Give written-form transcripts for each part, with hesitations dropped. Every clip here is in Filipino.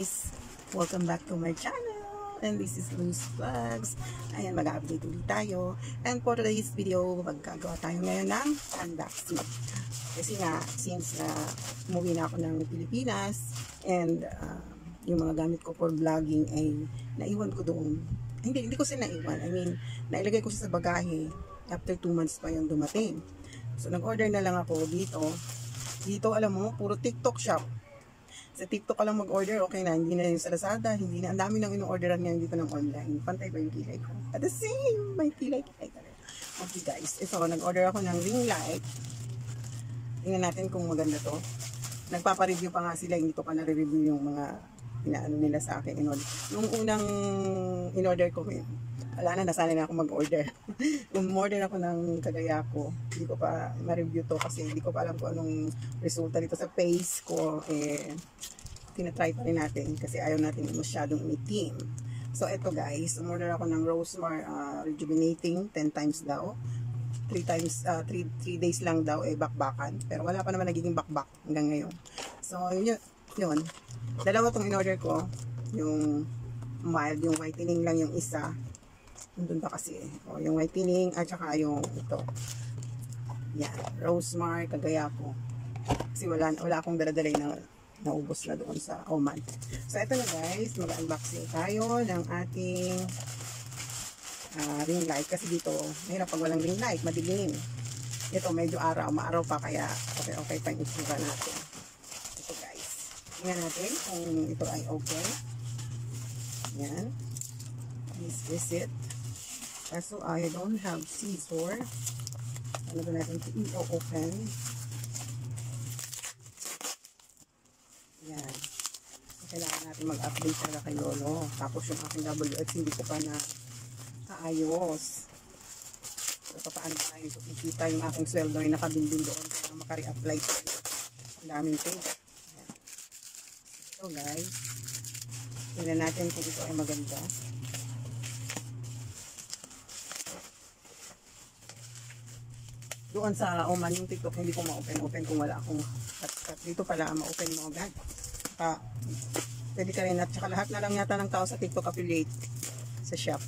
guys! Welcome back to my channel! And this is Luz Vlogs. Ayan, mag-update ulit tayo. And for today's video, magkagawa tayo ngayon ng unboxing. Kasi nga, since umuwi na ako ng Pilipinas and yung mga gamit ko for vlogging ay naiwan ko doon. Hindi ko siya naiwan. I mean, nailagay ko siya sa bagahe. After 2 months pa yung dumating. So, nag-order na lang ako dito. Dito, alam mo, puro TikTok shop. Sa TikTok ka lang mag-order, okay na. Hindi na yung sa Lazada, hindi na. Ang dami nang ino-orderan ngayon dito ng online. Pantay ba yung kilay ko? At the same, may kilay. Okay guys, ito, nag-order ako ng ring light. Tingnan natin kung maganda to. Nagpapa-review pa nga sila, hindi ko pa na-review yung mga inaano nila sa akin. Yung unang in-order ko, wala na, nasanay na ako mag-order. Umorder ako ng kagaya ko. Hindi ko pa ma-review to kasi hindi ko pa alam kung anong resulta dito sa face ko. Tinatry pa rin natin kasi ayaw natin masyadong itim. So, eto guys, umorder ako ng Rosemar Rejuvenating 10 times daw. 3 days lang daw bakbakan. Pero wala pa naman nagiging bakbak hanggang ngayon. So, yun. Dalawa tong in-order ko. Yung mild, yung whitening lang yung isa. Doon pa kasi o, yung whitening at saka yung ito. Yan, Rosemar kagaya ko. Kasi wala akong daladalay na naubos na doon sa Oman. So, ito na guys, mag-unboxing tayo ng ating ring light. Kasi dito, mahirap pag walang ring light, madilim. Ito, medyo maaraw pa, kaya okay pa yung itsura natin. Ito guys. Tingnan natin kung ito ay okay. Yan. This is it. Kaso I don't have scissor. Ano ba natin ito i-open? Yan. So, kailangan natin mag-update talaga kay Lolo. Tapos yung aking WX hindi ko pa na kaayos. So, paano tayo kikita yung aking sweldo ay nakabindin doon para maka-reapply tayo. Ang daming thing. Yan. So guys, tingnan natin kung ito ay maganda. Doon sa Oman, yung TikTok, hindi ko ma-open kung wala akong cut. Dito pala, ma-open mo agad. Pwede ka rin, at saka lahat na lang yata ng tao sa TikTok affiliate sa shop.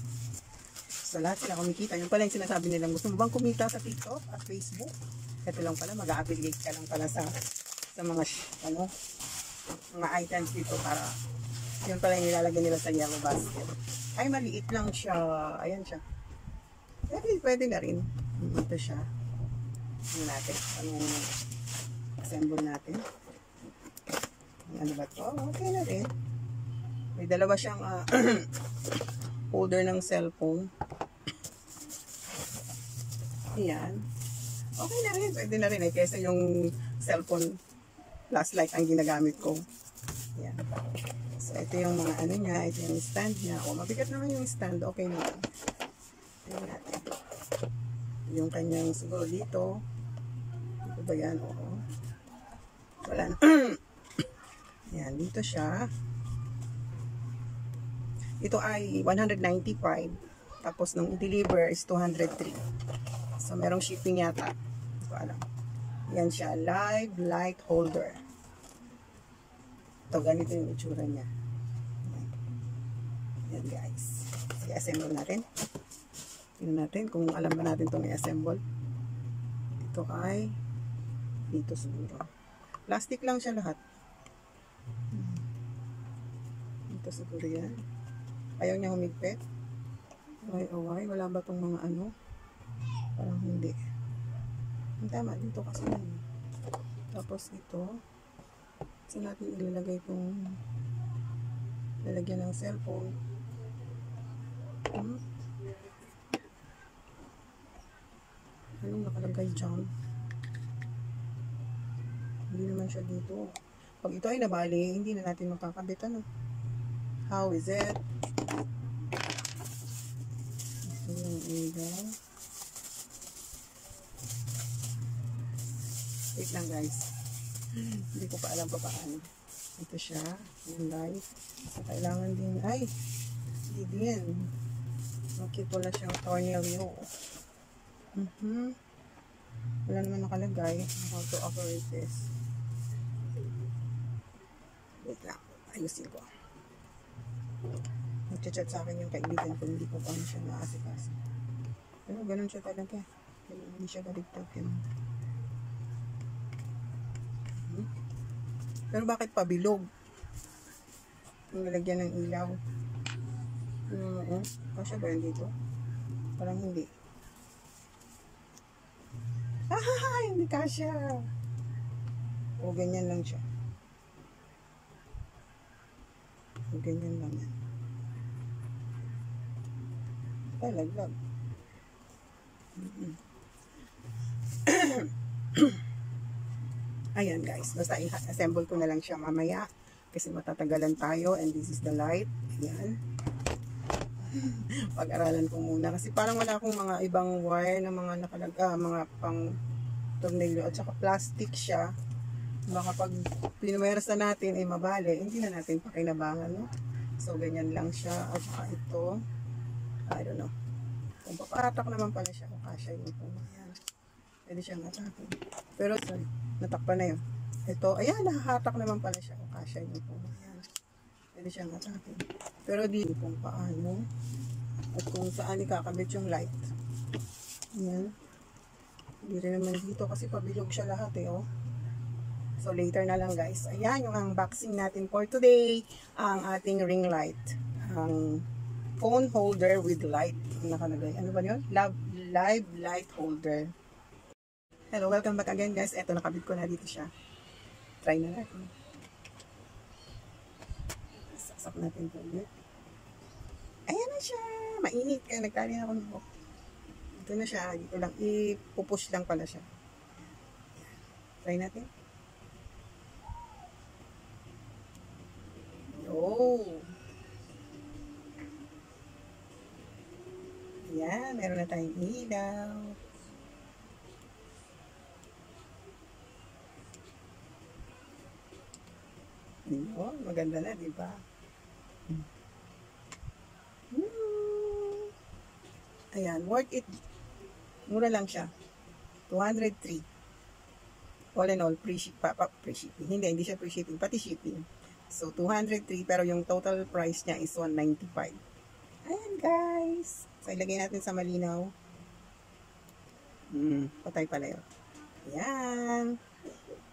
So, lahat sila kumikita. Yung pala yung sinasabi nilang, gusto mo bang kumita sa TikTok at Facebook? Ito lang pala, mag-affiliate ka lang pala sa mga, mga items dito para, yun pala yung nilalagay nila sa yellow basket. Ay, maliit lang siya. Ayan siya. Pwede na rin. Ito siya. Natin anong assemble natin. Ano ba to? Okay na rin. May dalawa siyang holder ng cellphone. Ayan. Okay na rin. Pwede na rin kaysa yung cellphone flashlight ang ginagamit ko. Ayan. So ito yung mga ano niya. Ito yung stand niya. Mabigat naman yung stand. Okay na rin. Ayan natin. Yung kanyang siguro dito. Dito ba yan? Oo. Wala na. Yan, dito siya. Ito ay 195. Tapos nung i-deliver is 203. So, merong shipping yata. Hindi ko alam. Yan siya. Live light holder. Ito, ganito yung itsura niya. Yan guys. I-assemble natin. Tingnan natin kung alam ba natin itong i-assemble. Ito ay dito siguro. Plastic lang siya lahat. Dito siguro yan. Ayaw niya humigpit. Ay, wala ba itong mga ano? Parang hindi. Ang tama dito kasi yan. Tapos ito. Saan natin ilalagay itong lalagyan ng cellphone. Anong nakalagay dyan? Hindi naman siya dito. Pag ito ay nabali, hindi na natin makakabit. Ano? How is it? Ito yung ilaw. Wait lang guys. Hindi ko pa alam pa paano. Ito siya. Yung light. So, kailangan din. Ay! Hindi din. Okay, wala siyang tornilyo. Wala naman nakalagay how to operate this. Wait lang, ayusin ko. Nagchat-chat sa akin yung kaibigan ko, hindi ko pa siya naasikaso. Pero ganun siya talaga. Hindi siya baligtad. Pero bakit pabilog? Yung nalagyan ng ilaw. Kasya ba yun dito? Parang hindi. Hindi kasya. O, ganyan lang siya. O, ganyan lang yan. Laglag. Ayan guys, basta i-assemble ko na lang siya mamaya kasi matatagalan tayo, and this is the light. Ayan. Pag-aralan ko muna kasi parang wala akong mga ibang wire na mga mga pang tornilyo at saka plastic siya. Baka pag pinumeras na natin ay mabali, hindi na natin pakinabangan, no? So ganyan lang siya. At saka ito, I don't know. Kung papatak naman pala siya, kung kasya yun po. Ayan. Pwede siyang atakin. Pero sorry, natakpan na yun. Ito, ayan, nahahatak naman pala siya, kung kasya yun po. Ayan. Pwede siyang atakin. Pero di kung paano at kung saan ikakabit yung light. Ayan. Hindi rin naman dito kasi pabilog siya lahat eh, oh. So later na lang guys. Ayan yung unboxing natin for today. Ang ating ring light. Ang phone holder with light. Nakalagay. Ano ba yun? Live light holder. Hello, welcome back again guys. Eto, nakabit ko na dito siya. Try na natin. Saksak natin ito ulit. Ayan na siya. Mainit. Kaya nagtali na ako ng buhok. Ito na siya. Dito lang. Ipupush lang pala siya. Try natin. Oh. Ayan, meron na tayong ilaw. Oh, maganda na, di ba? Ayan, worth it. Mura lang siya. 203. All in all, free shipping. Hindi siya free shipping, pati shipping. So, 203, pero yung total price niya is 195. Ayan, guys. So, ilagay natin sa malinaw. Patay pala yun. Ayan.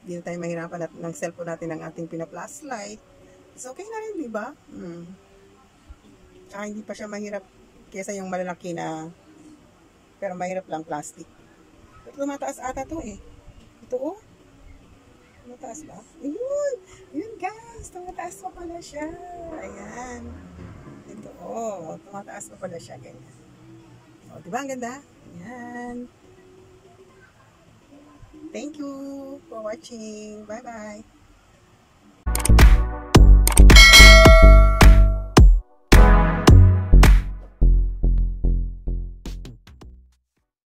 Hindi na tayo mahirapan ng cellphone natin ng ating pina-flashlight. It's okay na rin, di ba? Tsaka hindi pa siya mahirap kesa yung malalaki na, pero mahirap lang plastic. Pero tumataas ata to eh. Ito oh. Tumataas ba? Ayun! Ayun guys! Tumataas pa pala siya. Ayan. Ito oh. Tumataas pa pala siya. Ganyan. O, diba ang ganda? Ayan. Thank you for watching. Bye-bye.